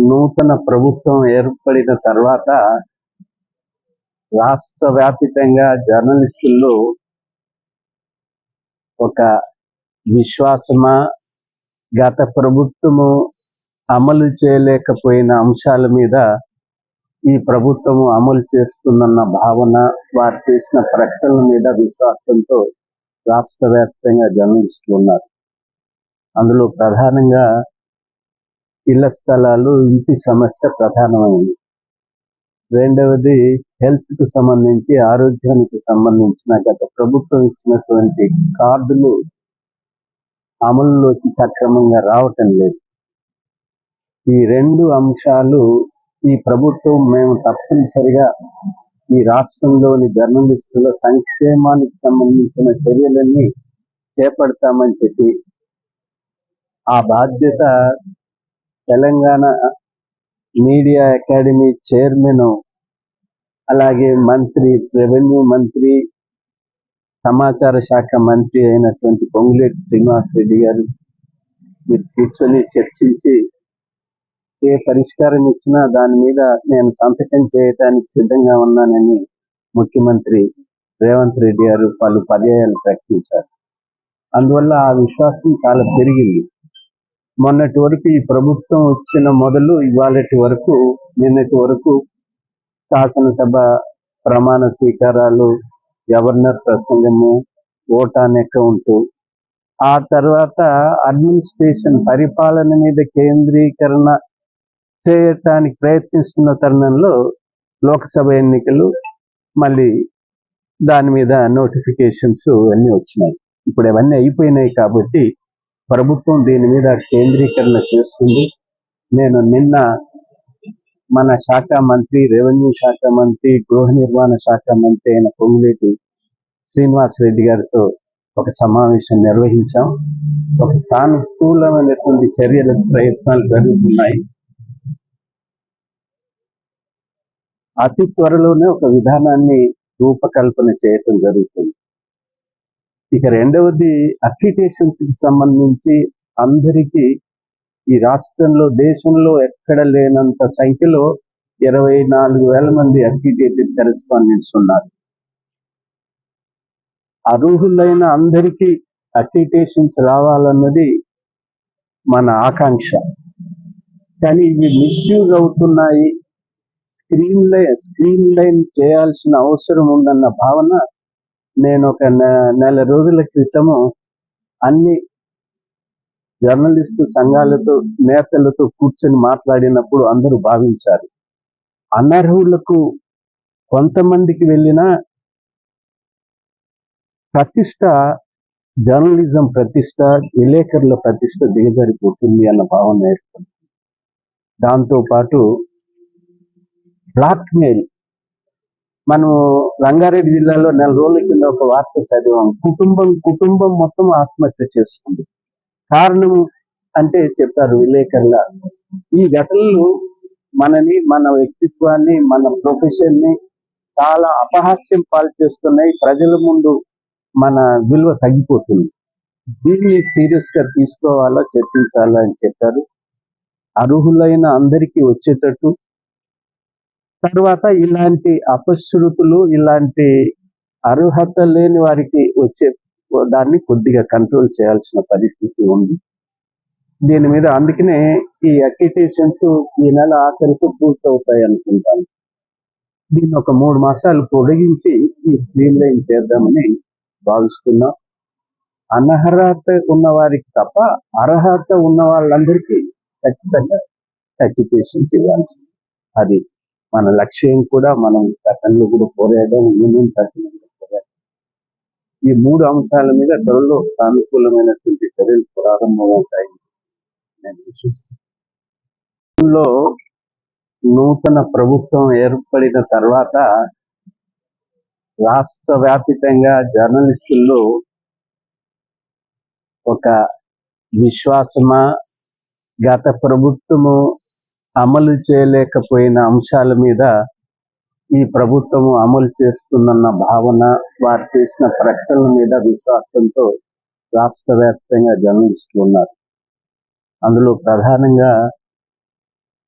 నూతన ప్రభుత్వం ఏర్పడిన తర్వాత రాష్ట్ర వ్యాపితంగా జర్నలిస్టుల్లో ఒక విశ్వాసమా, గత ప్రభుత్వము అమలు చేయలేకపోయిన అంశాల మీద ఈ ప్రభుత్వము అమలు చేస్తుందన్న భావన, వారు చేసిన ప్రకటనల మీద విశ్వాసంతో రాష్ట్ర వ్యాప్తంగా జర్నలిస్టులు ఉన్నారు. అందులో ప్రధానంగా ఇళ్ల స్థలాలు, ఇంటి సమస్య ప్రధానమైంది. రెండవది హెల్త్కు సంబంధించి, ఆరోగ్యానికి సంబంధించిన గత ప్రభుత్వం ఇచ్చినటువంటి కార్డులు అమలులోకి సక్రమంగా రావటం లేదు. ఈ రెండు అంశాలు ఈ ప్రభుత్వం మేము తప్పనిసరిగా ఈ రాష్ట్రంలోని జర్నలిస్టుల సంక్షేమానికి సంబంధించిన చర్యలన్నీ చేపడతామని చెప్పి ఆ బాధ్యత తెలంగాణ మీడియా అకాడమీ చైర్మన్, అలాగే మంత్రి, రెవెన్యూ మంత్రి, సమాచార శాఖ మంత్రి అయినటువంటి పొంగులేటి శ్రీనివాసరెడ్డి గారు మీరు కూర్చొని చర్చించి ఏ పరిష్కారం ఇచ్చినా దాని మీద నేను సంతకం చేయడానికి సిద్ధంగా ఉన్నానని ముఖ్యమంత్రి రేవంత్ రెడ్డి గారు పలు పర్యాయాలు ప్రకటించారు. అందువల్ల ఆ విశ్వాసం చాలా పెరిగింది. మొన్నటి వరకు ఈ ప్రభుత్వం వచ్చిన మొదలు ఇవాళటి వరకు, నిన్నటి వరకు శాసనసభ ప్రమాణ స్వీకారాలు, గవర్నర్ ప్రసంగము, ఓట్ ఆన్ అకౌంట్, ఆ తర్వాత అడ్మినిస్ట్రేషన్ పరిపాలన మీద కేంద్రీకరణ చేయటానికి ప్రయత్నిస్తున్న తరుణంలో లోక్సభ ఎన్నికలు, మళ్ళీ దాని మీద నోటిఫికేషన్స్ అన్నీ వచ్చినాయి. ఇప్పుడు అవన్నీ అయిపోయినాయి కాబట్టి ప్రభుత్వం దీని మీద కేంద్రీకరణ చేస్తుంది. నేను నిన్న మన శాఖ మంత్రి, రెవెన్యూ శాఖ మంత్రి, గృహ నిర్మాణ శాఖ మంత్రి అయిన పొంగులేటి శ్రీనివాసరెడ్డి గారితో ఒక సమావేశం నిర్వహించాం. ఒక సానుకూలమైనటువంటి చర్యల ప్రయత్నాలు జరుగుతున్నాయి. అతి త్వరలోనే ఒక విధానాన్ని రూపకల్పన చేయటం జరుగుతుంది. ఇక రెండవది అక్రిడేషన్స్ కి సంబంధించి అందరికీ ఈ రాష్ట్రంలో, దేశంలో ఎక్కడ లేనంత సంఖ్యలో 24,000 మంది అక్రిడేటెడ్ కరెస్పాండెంట్స్ ఉన్నారు. అర్హులైన అందరికీ అక్రిడేషన్స్ రావాలన్నది మన ఆకాంక్ష. కానీ ఇవి మిస్యూజ్ అవుతున్నాయి, స్క్రీన్ లైన్ చేయాల్సిన అవసరం ఉందన్న భావన నేను ఒక నెల రోజుల క్రితము అన్ని జర్నలిస్టు సంఘాలతో, నేతలతో కూర్చొని మాట్లాడినప్పుడు అందరూ భావించారు. అనర్హులకు కొంతమందికి వెళ్ళిన ప్రతిష్ట, జర్నలిజం ప్రతిష్ట, విలేకరుల ప్రతిష్ట దిగజారిపోతుంది అన్న భావన ఏర్పడింది. దాంతోపాటు బ్లాక్ మెయిల్, మనం రంగారెడ్డి జిల్లాలో నెల రోజుల కింద ఒక వార్త చదివాం. కుటుంబం మొత్తం ఆత్మహత్య చేస్తుంది. కారణం అంటే చెప్పారు విలేకరుల. ఈ ఘటనలు మనని, మన వ్యక్తిత్వాన్ని, మన ప్రొఫెషన్ ని చాలా అపహాస్యం పాలు చేస్తున్నాయి. ప్రజల ముందు మన విలువ తగ్గిపోతుంది. దీన్ని సీరియస్ గా తీసుకోవాలా, చర్చించాలా అని చెప్పారు. అర్హులైన అందరికీ వచ్చేటట్టు, తర్వాత ఇలాంటి అపశృతులు, ఇలాంటి అర్హత లేని వారికి వచ్చే దాన్ని కొద్దిగా కంట్రోల్ చేయాల్సిన పరిస్థితి ఉంది. దీని మీద అందుకనే ఈ అక్రిడేషన్స్ ఈ నెల ఆఖరికి పూర్తవుతాయి అనుకుంటాను. దీన్ని ఒక 3 మాసాలు పొడిగించి ఈ స్క్రీన్ లైన్ చేద్దామని భావిస్తున్నాం. అనర్హత ఉన్న వారికి తప్ప అర్హత ఉన్న వాళ్ళందరికీ ఖచ్చితంగా అక్రిడేషన్స్ ఇవ్వాల్సింది. అది మన లక్ష్యం కూడా. మనం గతంలో కూడా పోరాడడం, యూనియన్ తరఫున పోరాడడం. ఈ 3 అంశాల మీద త్వరలో సానుకూలమైనటువంటి చర్యలు ప్రారంభమవుతాయి నేను విశ్వసిస్తున్నాను. నూతన ప్రభుత్వం ఏర్పడిన తర్వాత రాష్ట్ర వ్యాపితంగా జర్నలిస్టుల్లో ఒక విశ్వాసమా, గత ప్రభుత్వము అమలు చేయలేకపోయిన అంశాల మీద ఈ ప్రభుత్వము అమలు చేస్తుందన్న భావన, వారు చేసిన ప్రకటనల మీద విశ్వాసంతో రాష్ట్ర వ్యాప్తంగా జర్నలిస్టులు ఉన్నారు. అందులో ప్రధానంగా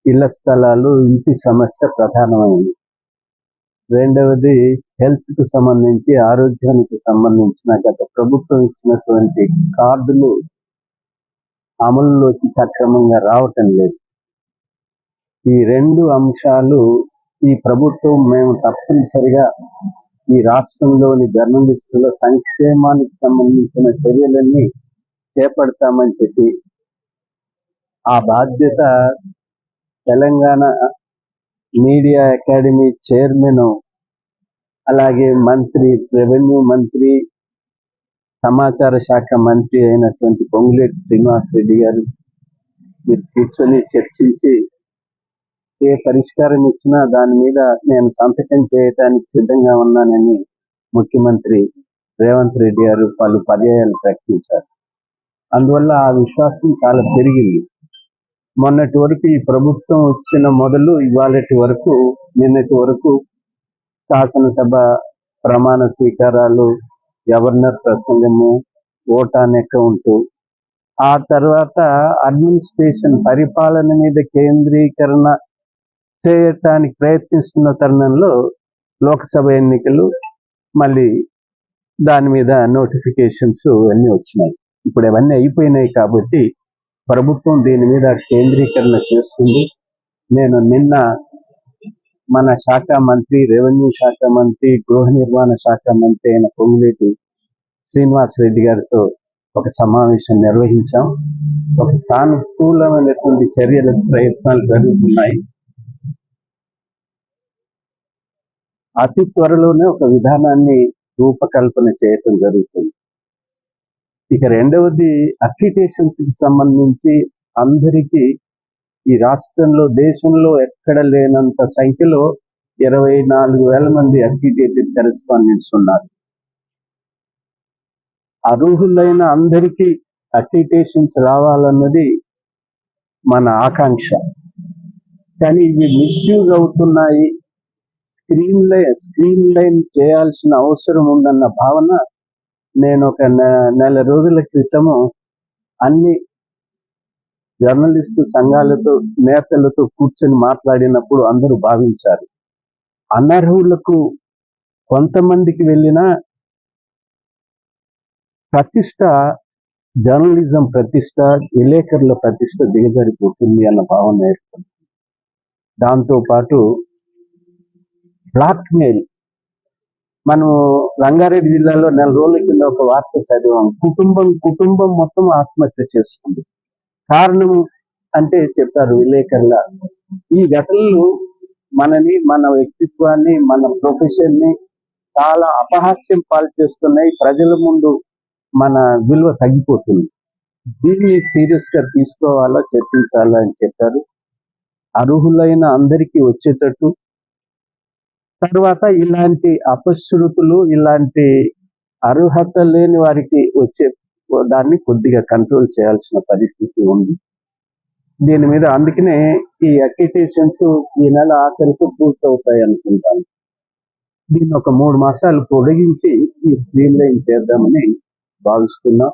ఇళ్ల స్థలాలు, ఇంటి సమస్య ప్రధానమైంది. రెండవది హెల్త్‌కు సంబంధించి, ఆరోగ్యానికి సంబంధించిన గత ప్రభుత్వం ఇచ్చినటువంటి కార్డులు అమలులోకి సక్రమంగా రావటం లేదు. ఈ 2 అంశాలు ఈ ప్రభుత్వం మేము తప్పనిసరిగా ఈ రాష్ట్రంలోని జర్నలిస్టుల సంక్షేమానికి సంబంధించిన చర్యలన్నీ చేపడతామని చెప్పి ఆ బాధ్యత తెలంగాణ మీడియా అకాడమీ చైర్మన్, అలాగే మంత్రి, రెవెన్యూ మంత్రి, సమాచార శాఖ మంత్రి అయినటువంటి పొంగులేటి శ్రీనివాసరెడ్డి గారు మీరు కూర్చొని చర్చించి ఏ పరిష్కారం ఇచ్చినా దాని మీద నేను సంతకం చేయడానికి సిద్ధంగా ఉన్నానని ముఖ్యమంత్రి రేవంత్ రెడ్డి గారు పలు పర్యాయాలు ప్రకటించారు. అందువల్ల ఆ విశ్వాసం చాలా పెరిగింది. మొన్నటి వరకు ఈ ప్రభుత్వం వచ్చిన మొదలు ఇవాళటి వరకు, నిన్నటి వరకు శాసనసభ ప్రమాణ స్వీకారాలు, గవర్నర్ ప్రసంగము, ఓట్ ఆన్ అకౌంట్, ఆ తర్వాత అడ్మినిస్ట్రేషన్ పరిపాలన మీద కేంద్రీకరణ చేయటానికి ప్రయత్నిస్తున్న తరుణంలో లోక్సభ ఎన్నికలు, మళ్ళీ దాని మీద నోటిఫికేషన్స్ అన్నీ వచ్చినాయి. ఇప్పుడు అవన్నీ అయిపోయినాయి కాబట్టి ప్రభుత్వం దీని మీద కేంద్రీకరణ చేస్తుంది. నేను నిన్న మన శాఖ మంత్రి, రెవెన్యూ శాఖ మంత్రి, గృహ నిర్మాణ శాఖ మంత్రి అయిన పొంగులేటి శ్రీనివాసరెడ్డి గారితో ఒక సమావేశం నిర్వహించాం. ఒక సానుకూలమైనటువంటి చర్యల ప్రయత్నాలు జరుగుతున్నాయి. అతి త్వరలోనే ఒక విధానాన్ని రూపకల్పన చేయటం జరుగుతుంది. ఇక రెండవది అక్రిటేషన్స్ కి సంబంధించి అందరికీ ఈ రాష్ట్రంలో, దేశంలో ఎక్కడ లేనంత సంఖ్యలో 24,000 మంది అక్రిడేటెడ్ కరెస్పాండెంట్స్ ఉన్నారు. అర్హులైన అందరికీ అక్రిటేషన్స్ రావాలన్నది మన ఆకాంక్ష. కానీ ఇవి మిస్యూజ్ అవుతున్నాయి, స్క్రీన్ లైన్ చేయాల్సిన అవసరం ఉందన్న భావన నేను ఒక నెల రోజుల క్రితము అన్ని జర్నలిస్టు సంఘాలతో, నేతలతో కూర్చొని మాట్లాడినప్పుడు అందరూ భావించారు, అనర్హులకు కొంతమందికి వెళ్ళిన ప్రతిష్ట, జర్నలిజం ప్రతిష్ట, విలేకరుల ప్రతిష్ట దిగజారిపోతుంది అన్న భావన ఏర్పడింది. దాంతోపాటు బ్లాక్మెయిల్, మనము రంగారెడ్డి జిల్లాలో నెల రోజుల కింద ఒక వార్త చదివాం. కుటుంబం మొత్తం ఆత్మహత్య చేసుకుంది. కారణం అంటే చెప్పారు విలేకరుల, ఈ ఘటనలు మనని, మన వ్యక్తిత్వాన్ని, మన ప్రొఫెషన్ ని చాలా అపహాస్యం పాలు చేస్తున్నాయి. ప్రజల ముందు మన విలువ తగ్గిపోతుంది. దీన్ని సీరియస్ గా తీసుకోవాలా, చర్చించాలా అని చెప్పారు. అర్హులైన అందరికీ వచ్చేటట్టు, తర్వాత ఇలాంటి అపశృతులు, ఇలాంటి అర్హత లేని వారికి వచ్చే దాన్ని కొద్దిగా కంట్రోల్ చేయాల్సిన పరిస్థితి ఉంది. దీని మీద అందుకనే ఈ అక్రిటేషన్స్ ఈ నెల ఆఖరితో పూర్తవుతాయి అనుకుంటాను. దీన్ని ఒక 3 మాసాలు పొడిగించి ఈ స్క్రీన్ లైన్ చేద్దామని భావిస్తున్నాం.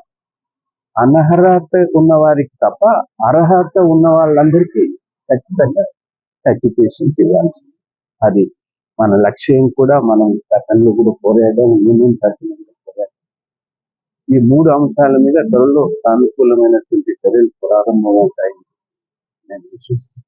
అనర్హత ఉన్న వారికి తప్ప అర్హత ఉన్న వాళ్ళందరికీ ఖచ్చితంగా అక్రిటేషన్స్ ఇవ్వాల్సి, అది మన లక్ష్యం కూడా. మనం గతంలో కూడా పోరాడడం, యూనియన్ తరఫున పోరాడడం. ఈ 3 అంశాల మీద త్వరలో సానుకూలమైనటువంటి చర్యలు ప్రారంభమవుతాయి నేను విశ్వసిస్తున్నాను.